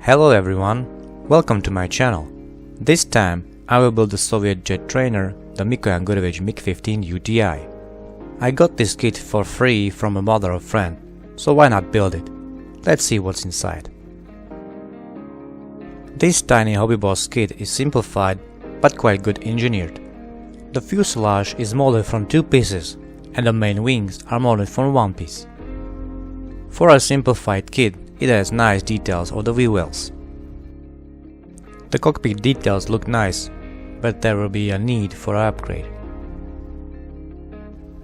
Hello everyone, welcome to my channel. This time I will build the Soviet jet trainer, the MiG-15UTI. I got this kit for free from a mother of friend, so why not build it? Let's see what's inside. This tiny Hobbyboss kit is simplified but quite good engineered. The fuselage is molded from two pieces and the main wings are molded from one piece. For a simplified kit, it has nice details of the wheel wells. The cockpit details look nice, but there will be a need for an upgrade.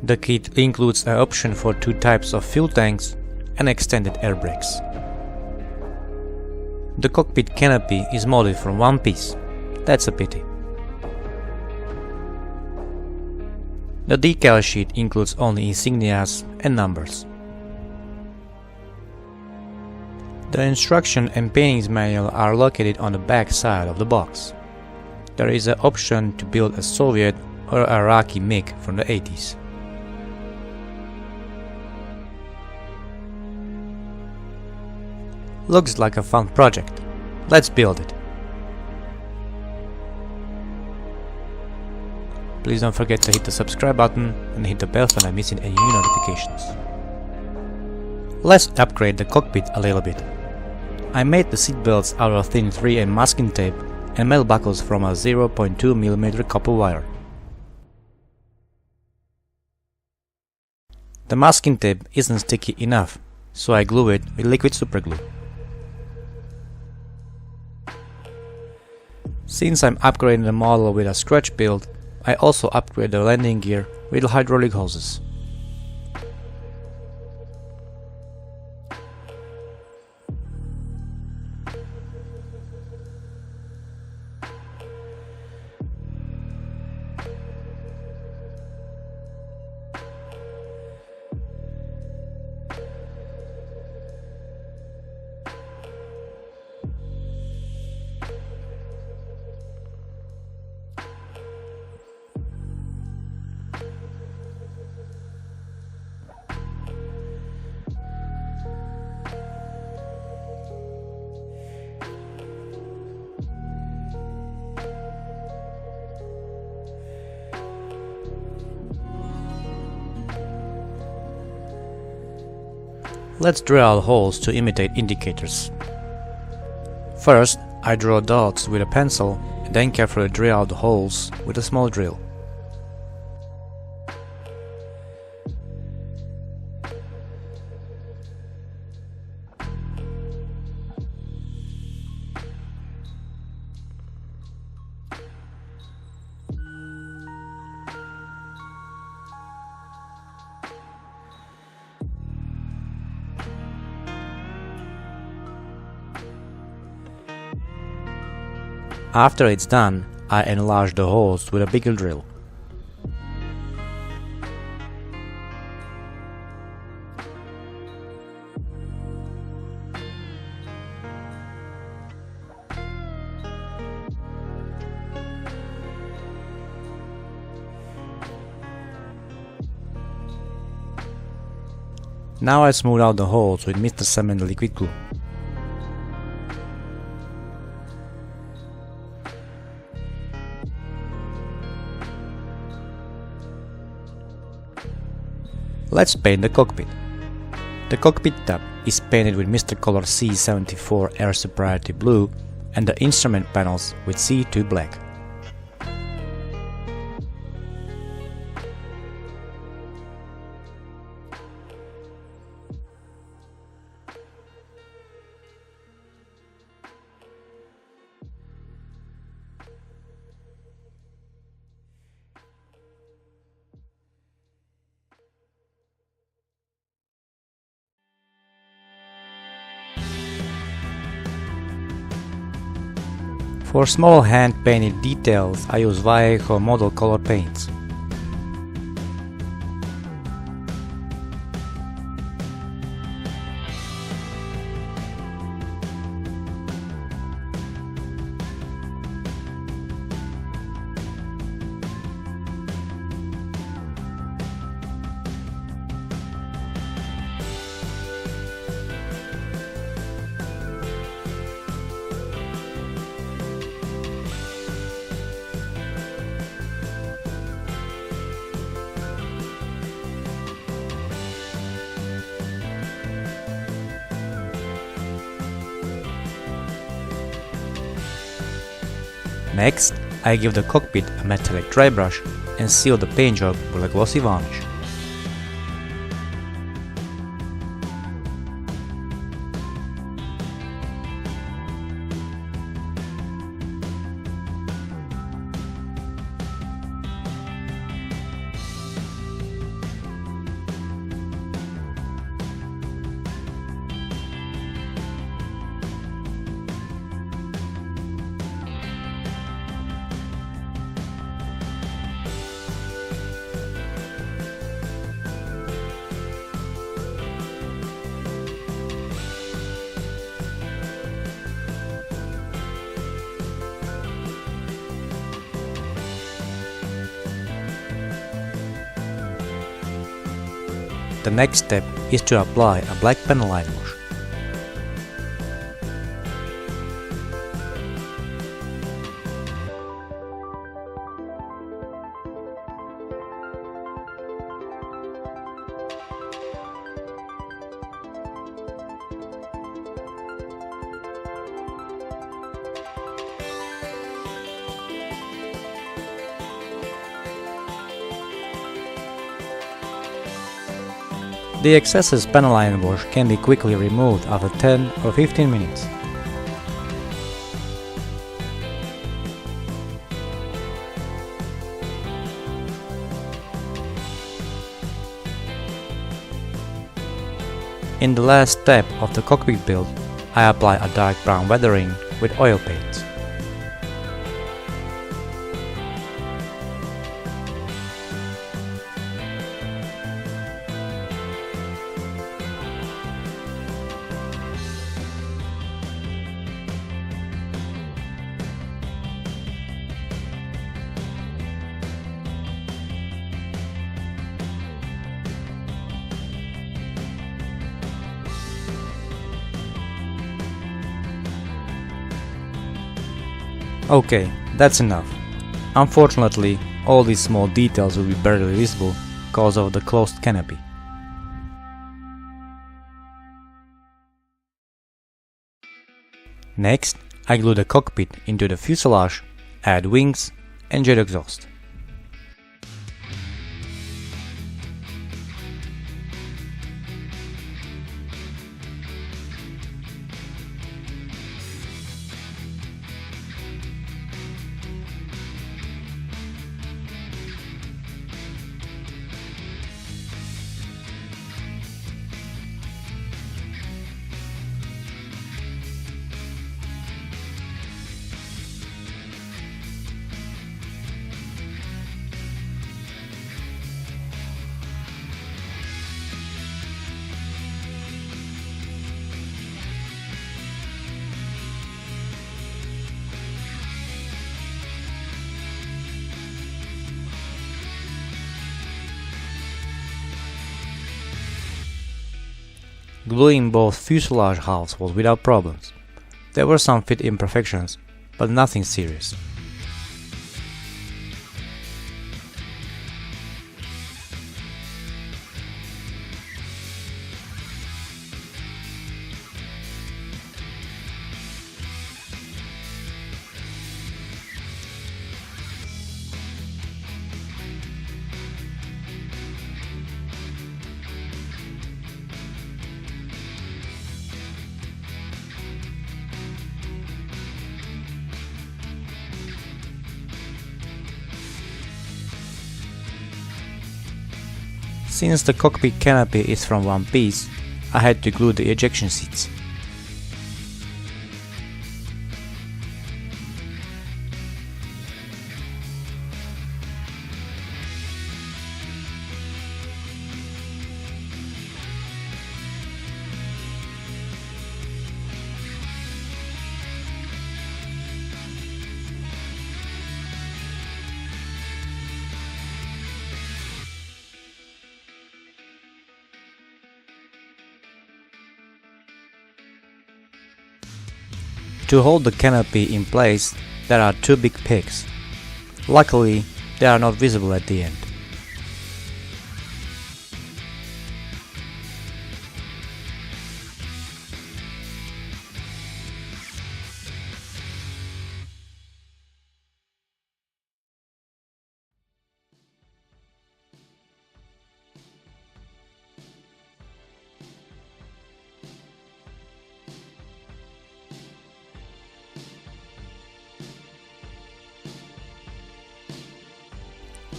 The kit includes an option for two types of fuel tanks and extended air brakes. The cockpit canopy is molded from one piece. That's a pity. The decal sheet includes only insignias and numbers. The instruction and paintings manual are located on the back side of the box. There is an option to build a Soviet or Iraqi MiG from the 80s. Looks like a fun project. Let's build it. Please don't forget to hit the subscribe button and hit the bell so I'm not missing any new notifications. Let's upgrade the cockpit a little bit. I made the seat belts out of thin 3M masking tape and metal buckles from a 0.2mm copper wire. The masking tape isn't sticky enough, so I glue it with liquid superglue. Since I'm upgrading the model with a scratch build, I also upgrade the landing gear with hydraulic hoses. Let's draw out holes to imitate indicators. First, I draw dots with a pencil and then carefully drill out the holes with a small drill. After it's done, I enlarge the holes with a bigger drill. Now I smooth out the holes with Mr. Cement liquid glue. Let's paint the cockpit. The cockpit top is painted with Mr. Color C74 Air Superiority Blue and the instrument panels with C2 Black. For small hand-painted details, I use Vallejo model color paints. Next, I give the cockpit a metallic dry brush and seal the paint job with a glossy varnish. The next step is to apply a black pen line wash. The excessive pen line wash can be quickly removed after 10 or 15 minutes. In the last step of the cockpit build, I apply a dark brown weathering with oil paints. Okay, that's enough. Unfortunately, all these small details will be barely visible because of the closed canopy. Next, I glue the cockpit into the fuselage, add wings and jet exhaust. Gluing both fuselage halves was without problems. There were some fit imperfections, but nothing serious. Since the cockpit canopy is from one piece, I had to glue the ejection seats. To hold the canopy in place, there are two big pegs. Luckily, they are not visible at the end.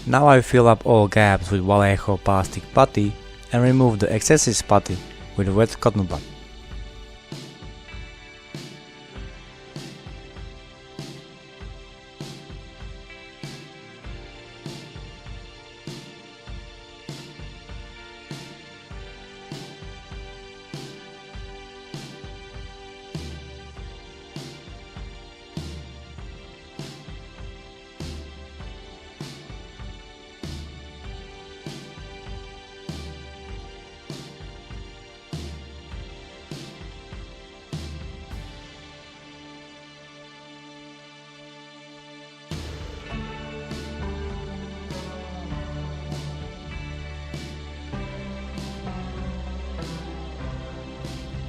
Now I fill up all gaps with Vallejo plastic putty and remove the excessive putty with wet cotton bud.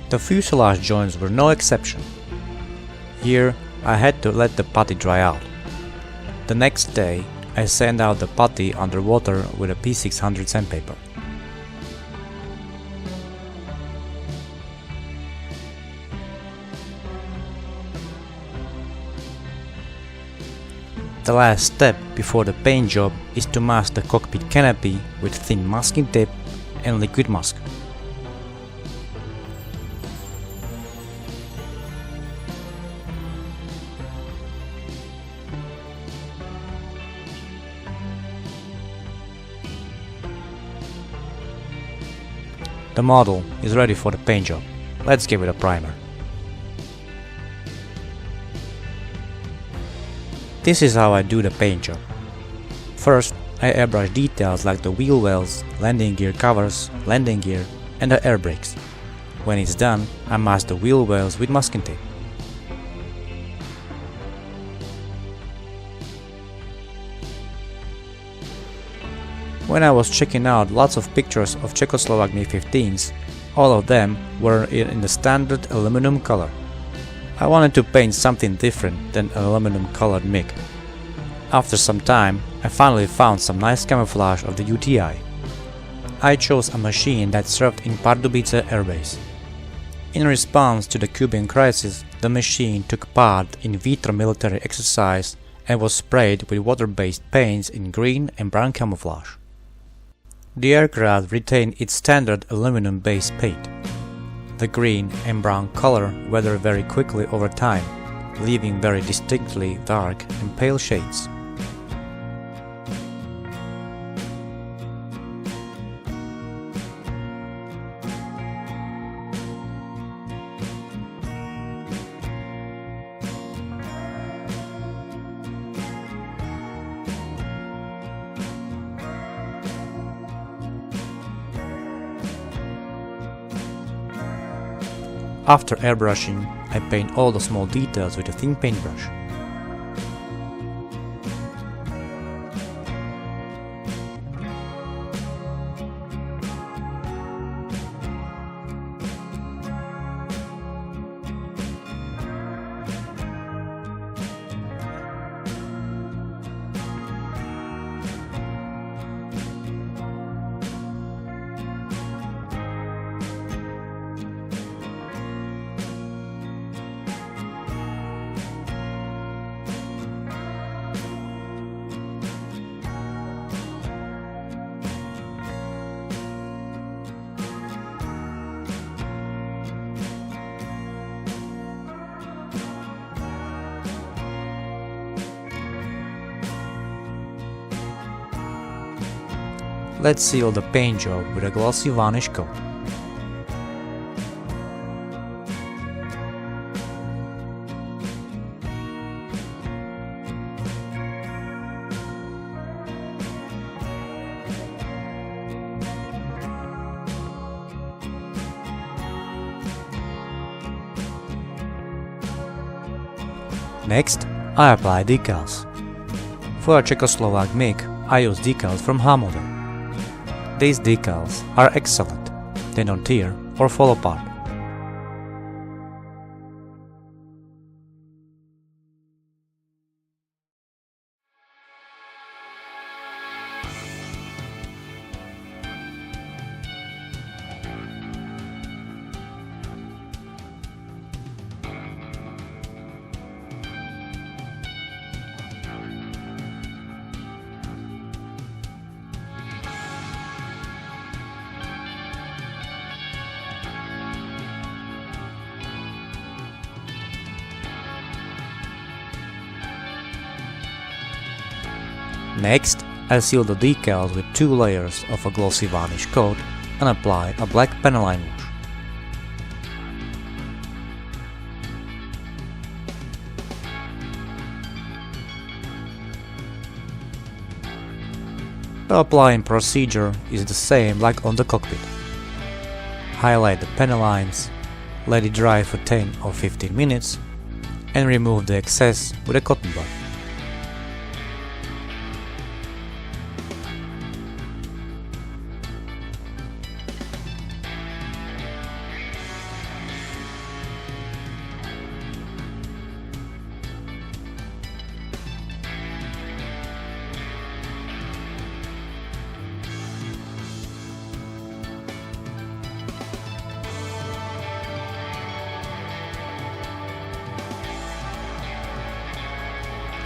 The fuselage joints were no exception. Here I had to let the putty dry out. The next day I sand out the putty underwater with a P600 sandpaper. The last step before the paint job is to mask the cockpit canopy with thin masking tape and liquid mask. The model is ready for the paint job. Let's give it a primer. This is how I do the paint job. First, I airbrush details like the wheel wells, landing gear covers, landing gear, and the air brakes. When it's done, I mask the wheel wells with masking tape. When I was checking out lots of pictures of Czechoslovak MiG-15s, all of them were in the standard aluminum color. I wanted to paint something different than an aluminum colored MiG. After some time, I finally found some nice camouflage of the UTI. I chose a machine that served in Pardubice Air Base. In response to the Cuban crisis, the machine took part in Vitra military exercise and was sprayed with water-based paints in green and brown camouflage. The aircraft retained its standard aluminum-based paint. The green and brown color weathered very quickly over time, leaving very distinctly dark and pale shades. After airbrushing, I paint all the small details with a thin paintbrush. Let's seal the paint job with a glossy varnish coat. Next, I apply decals. For a Czechoslovak MiG, I use decals from Hamilton. These decals are excellent, they don't tear or fall apart. Next, I seal the decals with 2 layers of a glossy varnish coat and apply a black panaline wash. The applying procedure is the same like on the cockpit. Highlight the panelines, let it dry for 10 or 15 minutes, and remove the excess with a cotton bud.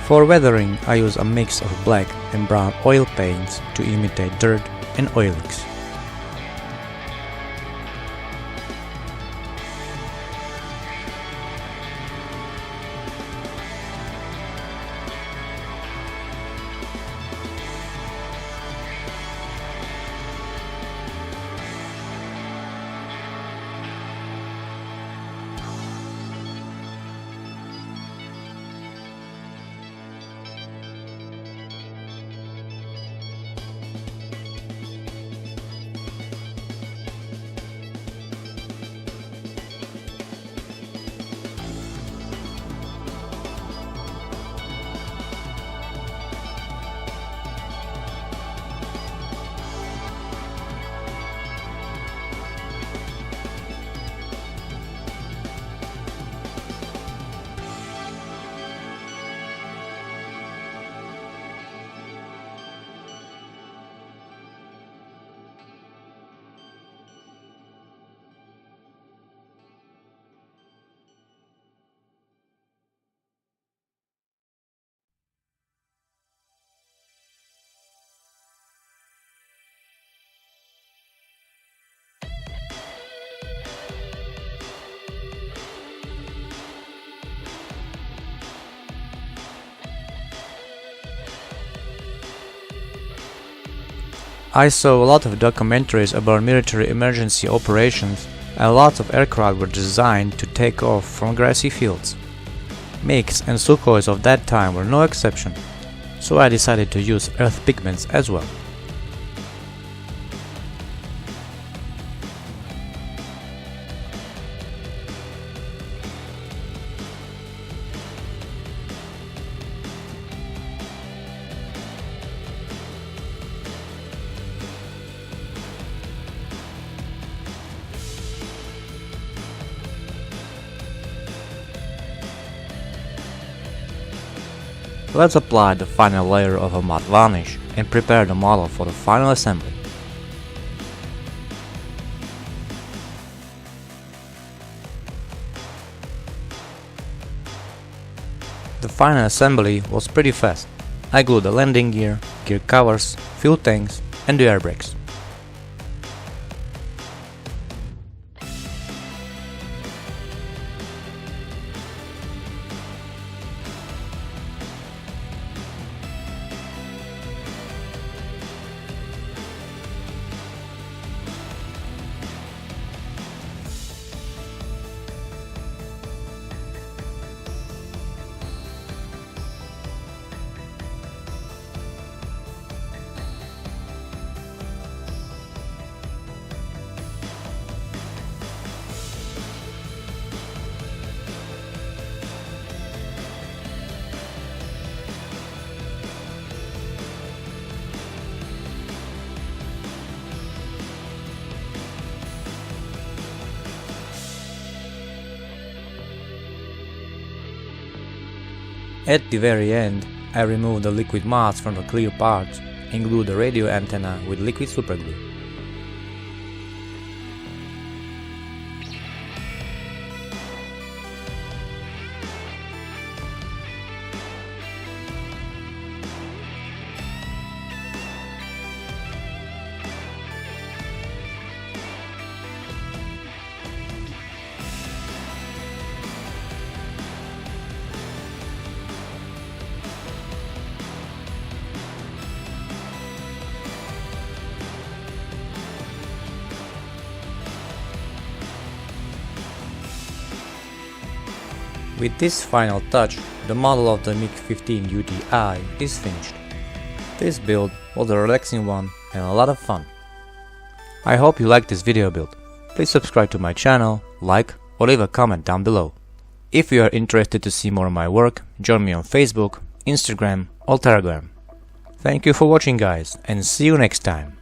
For weathering, I use a mix of black and brown oil paints to imitate dirt and oil leaks. I saw a lot of documentaries about military emergency operations, and lots of aircraft were designed to take off from grassy fields. MiGs and Sukhois of that time were no exception, so I decided to use earth pigments as well. Let's apply the final layer of a matte varnish and prepare the model for the final assembly. The final assembly was pretty fast. I glued the landing gear, gear covers, fuel tanks and the air brakes. At the very end, I removed the liquid mask from the clear parts and glued the radio antenna with liquid superglue. With this final touch, the model of the MiG-15UTI is finished. This build was a relaxing one and a lot of fun. I hope you liked this video build. Please subscribe to my channel, like or leave a comment down below. If you are interested to see more of my work, join me on Facebook, Instagram or Telegram. Thank you for watching guys, and see you next time.